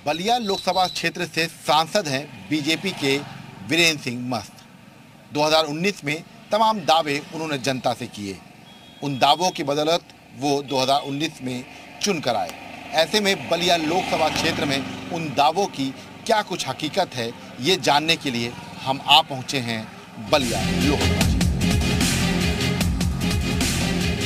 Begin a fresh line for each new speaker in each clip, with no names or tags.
बलिया लोकसभा क्षेत्र से सांसद हैं बीजेपी के वीरेंद्र सिंह मस्त। 2019 में तमाम दावे उन्होंने जनता से किए। उन दावों की बदौलत वो 2019 में चुन कर आए। ऐसे में बलिया लोकसभा क्षेत्र में उन दावों की क्या कुछ हकीकत है, ये जानने के लिए हम आ पहुंचे हैं बलिया लोकसभा।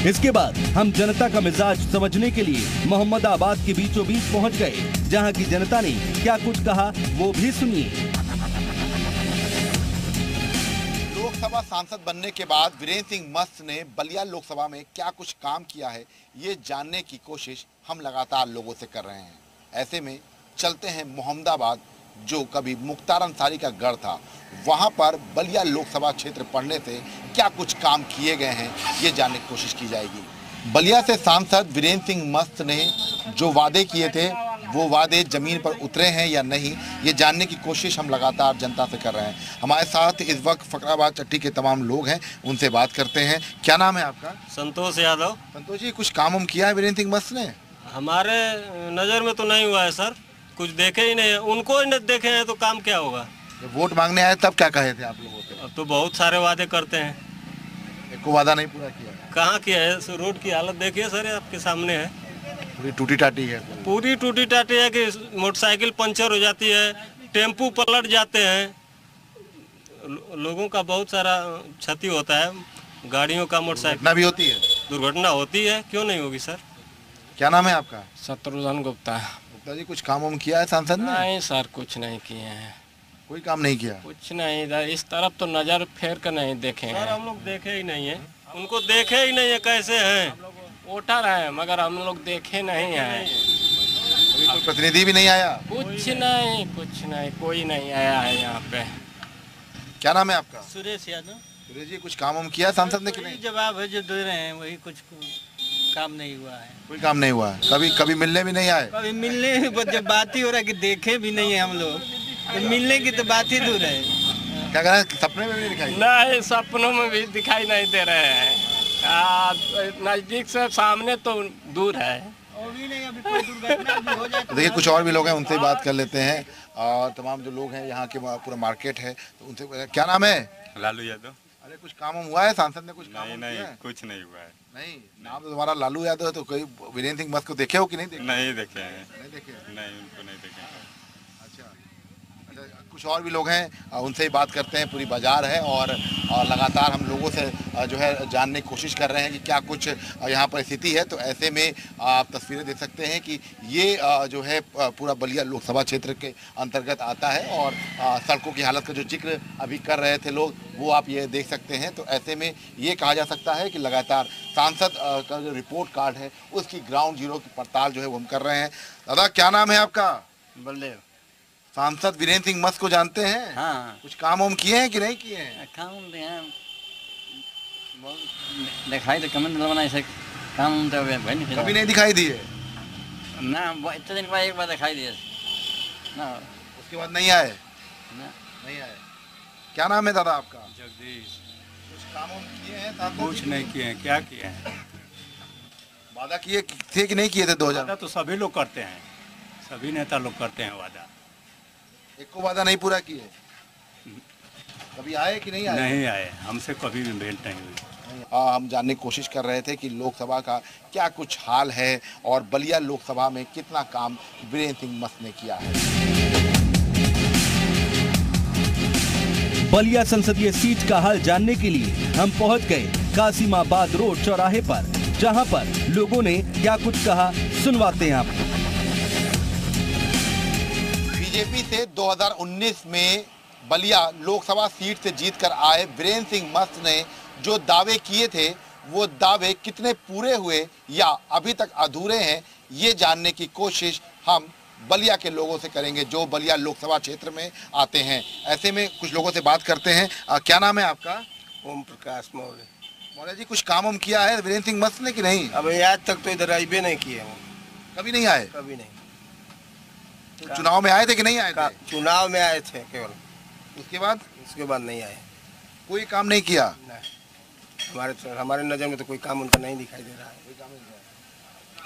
इसके बाद हम जनता का मिजाज समझने के लिए मोहम्मदाबाद के बीचों बीच पहुंच गए, जहां की जनता ने क्या कुछ कहा वो भी सुनिए।
लोकसभा सांसद बनने के बाद वीरेंद्र सिंह मस्त ने बलिया लोकसभा में क्या कुछ काम किया है, ये जानने की कोशिश हम लगातार लोगों से कर रहे हैं। ऐसे में चलते हैं मोहम्मदाबाद, जो कभी मुख्तार अंसारी का गढ़ था। वहां पर बलिया लोकसभा क्षेत्र पढ़ने से क्या कुछ काम किए गए हैं, ये जानने की कोशिश की जाएगी। बलिया से सांसद वीरेंद्र सिंह मस्त ने जो वादे किए थे, वो वादे जमीन पर उतरे हैं या नहीं, ये जानने की कोशिश हम लगातार जनता से कर रहे हैं। हमारे साथ इस वक्त फकराबाद चट्टी के तमाम लोग हैं, उनसे बात करते हैं। क्या नाम है आपका?
संतोष यादव।
संतोष जी, कुछ काम किया है वीरेंद्र सिंह मस्त ने?
हमारे नज़र में तो नहीं हुआ है सर, कुछ देखे ही नहीं है। उनको ही नहीं देखे हैं तो काम क्या होगा?
वोट मांगने आए तब क्या कहे थे आप लोगों से?
अब तो बहुत सारे वादे करते हैं,
एक को वादा नहीं पूरा किया।
कहाँ किया है? रोड की हालत देखिए सर, आपके सामने है,
पूरी टूटी टाटी है।
पूरी टूटी टाटी है कि मोटरसाइकिल पंचर हो जाती है, टेम्पू पलट जाते हैं, लोगों का बहुत सारा क्षति होता है, गाड़ियों का, मोटरसाइकिल
भी होती है,
दुर्घटना होती है। क्यों नहीं होगी सर?
क्या नाम है आपका?
शत्रुघ्न गुप्ता।
गुप्ता जी, कुछ काम किया है सांसद ने?
नहीं सर, कुछ नहीं किए हैं।
कोई काम नहीं किया?
कुछ नहीं, इस तरफ तो नजर फेर कर नहीं देखे हैं।
सर हम लोग देखे ही नहीं है, उनको देखे ही नहीं है। कैसे हैं?
वोटर है मगर हम लोग देखे नहीं है।
कोई प्रतिनिधि भी नहीं आया?
कुछ नहीं, कोई नहीं आया है यहाँ पे।
क्या नाम है आपका?
सुरेश यादव।
सुरेश जी, कुछ काम किया है सांसद ने कि नहीं?
जवाब है जो दे रहे हैं, वही कुछ काम नहीं हुआ है।
कोई काम नहीं हुआ है? कभी मिलने भी नहीं आए?
कभी मिलने जब बात ही हो रहा है कि देखे भी नहीं है हम लोग, तो मिलने की तो बात ही दूर है।
क्या कह रहे हैं? सपने में भी दिखाई
नहीं, सपनों में भी दिखाई नहीं दे रहे हैं। नजदीक से सामने तो दूर है।
देखिए, कुछ और भी लोग हैं, उनसे बात कर लेते हैं। और तमाम जो लोग हैं यहाँ के, पूरा मार्केट है, तो उनसे। क्या नाम है?
लालू यादव।
अरे, कुछ काम हुआ है? सांसद ने कुछ काम
नहीं,
किया है?
कुछ नहीं हुआ है।
नहीं, नाम तो तुम्हारा लालू यादव है, तो कोई वीरेंद्र सिंह मस्त को देखे हो कि नहीं देखे?
नहीं देखे हैं।
नहीं देखे?
नहीं, उनको नहीं देखे।
अच्छा, कुछ और भी लोग हैं, उनसे ही बात करते हैं। पूरी बाजार है और लगातार हम लोगों से जो है जानने की कोशिश कर रहे हैं कि क्या कुछ यहाँ पर स्थिति है। तो ऐसे में आप तस्वीरें देख सकते हैं कि ये जो है पूरा बलिया लोकसभा क्षेत्र के अंतर्गत आता है। और सड़कों की हालत का जो जिक्र अभी कर रहे थे लोग, वो आप ये देख सकते हैं। तो ऐसे में ये कहा जा सकता है कि लगातार सांसद का जो रिपोर्ट कार्ड है, उसकी ग्राउंड जीरो की पड़ताल जो है वो हम कर रहे हैं। दादा, क्या नाम है आपका?
बलदेव।
सांसद वीरेंद्र सिंह मस्त को जानते हैं?
हाँ।
कुछ काम किए हैं कि नहीं किए हैं?
काम दिखाई तो कमेंट लगाना, ऐसे काम तो
कभी नहीं दिखाई दिए
ना। इतने दिन के बाद एक बार दिखाई दिए ना,
उसके बाद नहीं आए
ना।
नहीं आए। क्या नाम है दादा आपका?
जगदीश।
कुछ काम किए हैं सांसद?
कुछ नहीं किए हैं। क्या किए हैं?
वादा किए थे कि नहीं किए थे? 2000
वादा तो सभी लोग करते हैं, सभी नेता लोग करते हैं वादा।
एक को वादा नहीं पूरा किए? कभी आए कि नहीं आए?
नहीं आए, हमसे कभी भी भेंट नहीं हुई।
हम जानने की कोशिश कर रहे थे कि लोकसभा का क्या कुछ हाल है और बलिया लोकसभा में कितना काम वीरेंद्र सिंह मस्त ने किया है।
बलिया संसदीय सीट का हाल जानने के लिए हम पहुंच गए कासिमाबाद रोड चौराहे पर, जहां पर लोगों ने क्या कुछ कहा, सुनवाते हैं आपको।
बीजेपी से 2019 में बलिया लोकसभा सीट से जीतकर आए वीरेंद्र सिंह मस्त ने जो दावे किए थे, वो दावे कितने पूरे हुए या अभी तक अधूरे हैं, ये जानने की कोशिश हम बलिया के लोगों से करेंगे, जो बलिया लोकसभा क्षेत्र में आते हैं। ऐसे में कुछ लोगों से बात करते हैं। क्या नाम है आपका?
ओम प्रकाश मौर्य।
मौर्य जी, कुछ काम किया है वीरेंद्र सिंह मस्त ने कि नहीं?
अब आज तक तो इधर आइबे नहीं किए हैं।
कभी नहीं आए?
कभी नहीं।
तो चुनाव में आए थे कि नहीं आए थे?
चुनाव में आए थे केवल,
उसके बाद नहीं आए। कोई काम नहीं किया?
नहीं, हमारे नजर में तो कोई काम उनका नहीं दिखाई दे रहा है।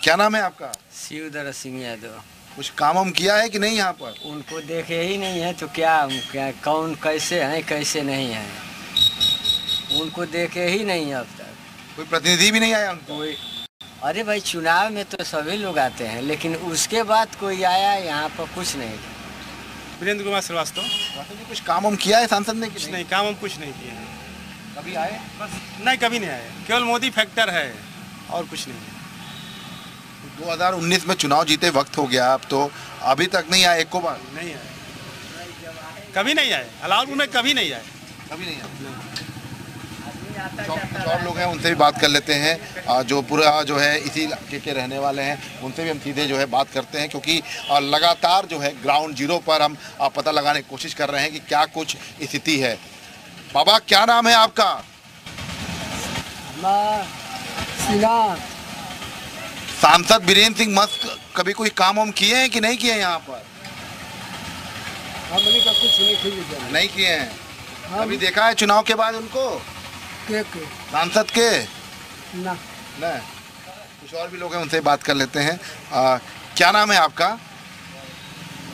क्या नाम है आपका?
शिवधर सिंह यादव।
कुछ काम हम किया है कि नहीं यहाँ पर?
उनको देखे ही नहीं है तो क्या क्या कौन कैसे हैं कैसे नहीं हैं, उनको देखे ही नहीं अब तक।
कोई प्रतिनिधि भी नहीं आया उनको?
कोई, अरे भाई चुनाव में तो सभी लोग आते हैं, लेकिन उसके बाद कोई आया यहाँ पर कुछ नहीं।
वीरेंद्र कुमार श्रीवास्तव।
कुछ काम हम किया है सांसद ने कि
कुछ नहीं, काम हम कुछ नहीं किए हैं।
कभी आए?
बस नहीं, कभी नहीं आए, केवल मोदी फैक्टर है और कुछ नहीं है।
2019 में चुनाव जीते वक्त हो गया, अब तो अभी तक नहीं आए, एको बार
नहीं आए, कभी नहीं आए, अलाउपुर में कभी नहीं आए,
कभी नहीं आए। कुछ और लोग हैं, उनसे भी बात कर लेते हैं जो पूरा जो है इसी इलाके के रहने वाले हैं, उनसे भी हम सीधे जो है बात करते हैं, क्योंकि लगातार जो है ग्राउंड जीरो पर हम पता लगाने की कोशिश कर रहे हैं कि क्या कुछ स्थिति है। बाबा क्या नाम है आपका? सांसद वीरेंद्र सिंह मस्त कभी कोई काम हम किए हैं कि नहीं किए हैं यहाँ पर?
हमने का कुछ
नहीं किए हैं। कभी देखा है चुनाव के बाद उनको
के
सांसद के?
ना
नहीं। कुछ और भी लोग हैं, उनसे बात कर लेते हैं। क्या नाम है आपका?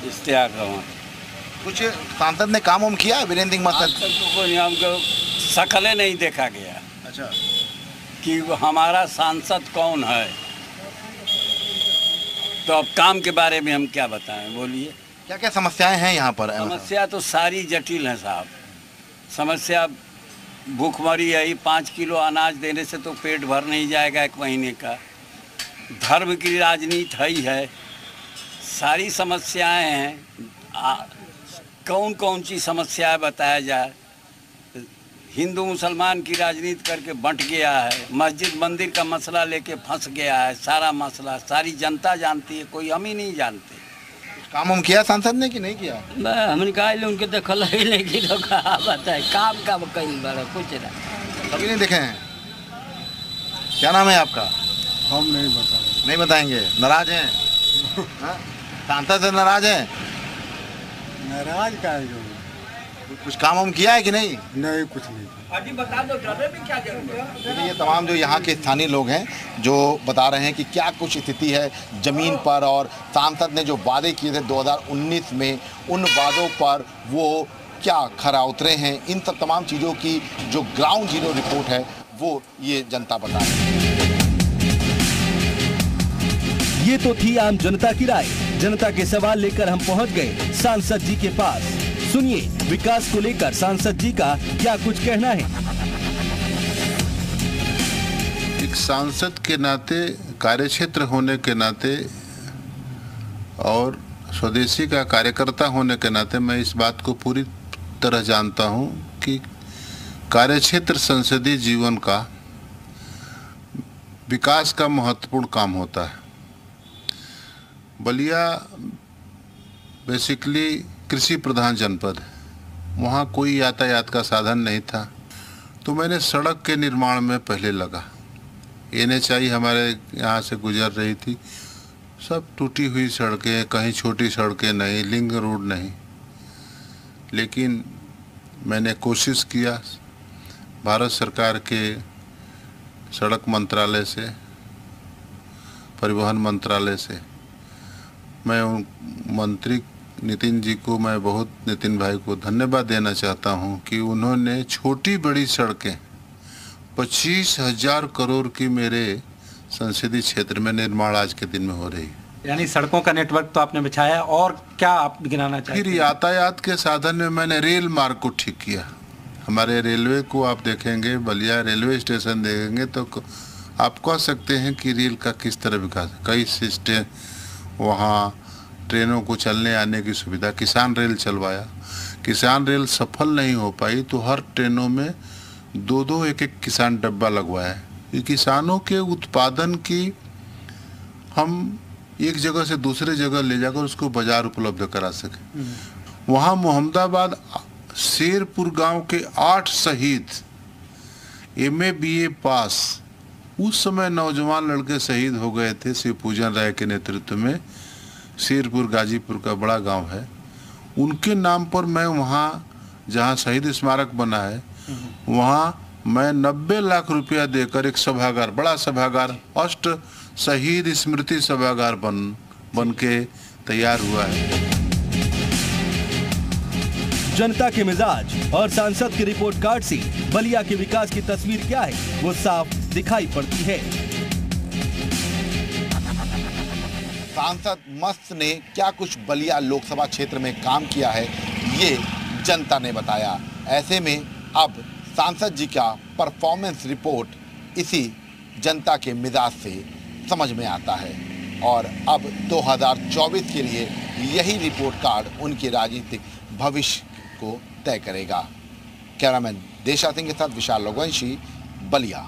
इश्तियाक रहमान।
कुछ सांसद ने काम हम किया है वीरेंद्र सिंह मस्त?
कोई हमको शकलें नहीं देखा गया।
अच्छा,
कि हमारा सांसद कौन है, तो अब काम के बारे में हम क्या बताएं, बोलिए।
क्या क्या समस्याएं हैं यहाँ पर?
समस्या तो सारी जटिल है साहब। समस्या भूखमरी है, 5 किलो अनाज देने से तो पेट भर नहीं जाएगा 1 महीने का। धर्म की राजनीति है ही है, सारी समस्याएं हैं। कौन कौन सी समस्याएं बताया जाए। हिंदू मुसलमान की राजनीति करके बंट गया है, मस्जिद मंदिर का मसला लेके फंस गया है। सारा मसला सारी जनता जानती है, कोई हम ही नहीं जानते।
काम हम किया सांसद ने कि नहीं किया?
हमने कहा उनके देखल ही नहीं कि बताए काम का कहीं बड़ा कुछ ना
कभी नहीं देखे हैं। क्या नाम है आपका?
हम नहीं
बताएंगे। नाराज हैं? सांसद से नाराज हैं?
नाराज का है जो
कुछ काम हम किया है कि नहीं?
नहीं, कुछ नहीं।
अजी बता दो, डरने में क्या जरूरत है।
ये तमाम जो यहाँ के स्थानीय लोग हैं जो बता रहे हैं कि क्या कुछ स्थिति है ज़मीन पर, और सांसद ने जो वादे किए थे 2019 में, उन वादों पर वो क्या खरा उतरे हैं। इन सब तमाम चीज़ों की जो ग्राउंड जीरो रिपोर्ट है वो ये जनता बता रही है।
ये तो थी आम जनता की राय। जनता के सवाल लेकर हम पहुंच गए सांसद जी के पास। सुनिए विकास को लेकर सांसद जी का क्या कुछ कहना है।
एक सांसद के नाते, कार्यक्षेत्र होने के नाते और स्वदेशी का कार्यकर्ता होने के नाते मैं इस बात को पूरी तरह जानता हूं कि कार्यक्षेत्र संसदीय जीवन का विकास का महत्वपूर्ण काम होता है। बलिया बेसिकली कृषि प्रधान जनपद है, वहाँ कोई यातायात का साधन नहीं था, तो मैंने सड़क के निर्माण में पहले लगा। NHI हमारे यहाँ से गुजर रही थी, सब टूटी हुई सड़कें, कहीं छोटी सड़कें नहीं, लिंक रोड नहीं। लेकिन मैंने कोशिश किया, भारत सरकार के सड़क मंत्रालय से, परिवहन मंत्रालय से, मैं उन मंत्री नितिन जी को, मैं बहुत नितिन भाई को धन्यवाद देना चाहता हूं कि उन्होंने छोटी बड़ी सड़कें 25,000 करोड़ की मेरे संसदीय क्षेत्र में निर्माण आज के दिन में हो रही है।
यानी सड़कों का नेटवर्क तो आपने बिछाया, और क्या आप गिनाना चाहते हैं?
फिर यातायात के साधन में मैंने रेल मार्ग को ठीक किया। हमारे रेलवे को आप देखेंगे, बलिया रेलवे स्टेशन देखेंगे तो आप कह सकते हैं कि रेल का किस तरह विकास है। कई सिस्टम वहाँ, ट्रेनों को चलने आने की सुविधा। किसान रेल चलवाया, किसान रेल सफल नहीं हो पाई तो हर ट्रेनों में 2-2 एक-एक किसान डब्बा लगवाया। ये किसानों के उत्पादन की हम एक जगह से दूसरे जगह ले जाकर उसको बाजार उपलब्ध करा सके। वहाँ मोहम्मदाबाद शेरपुर गांव के 8 शहीद MA BA पास, उस समय नौजवान लड़के शहीद हो गए थे शिव पूजन राय के नेतृत्व में। शेरपुर गाजीपुर का बड़ा गांव है, उनके नाम पर मैं वहाँ जहाँ शहीद स्मारक बना है वहाँ मैं 90 लाख रुपया देकर एक सभागार, बड़ा सभागार, अष्ट शहीद स्मृति सभागार बन के तैयार हुआ है।
जनता के मिजाज और सांसद के रिपोर्ट कार्ड से बलिया के विकास की तस्वीर क्या है वो साफ दिखाई पड़ती है।
सांसद मस्त ने क्या कुछ बलिया लोकसभा क्षेत्र में काम किया है ये जनता ने बताया। ऐसे में अब सांसद जी का परफॉर्मेंस रिपोर्ट इसी जनता के मिजाज से समझ में आता है और अब 2024 के लिए यही रिपोर्ट कार्ड उनके राजनीतिक भविष्य को तय करेगा। कैमरामैन देशा सिंह के साथ विशाल लोगवंशी, बलिया।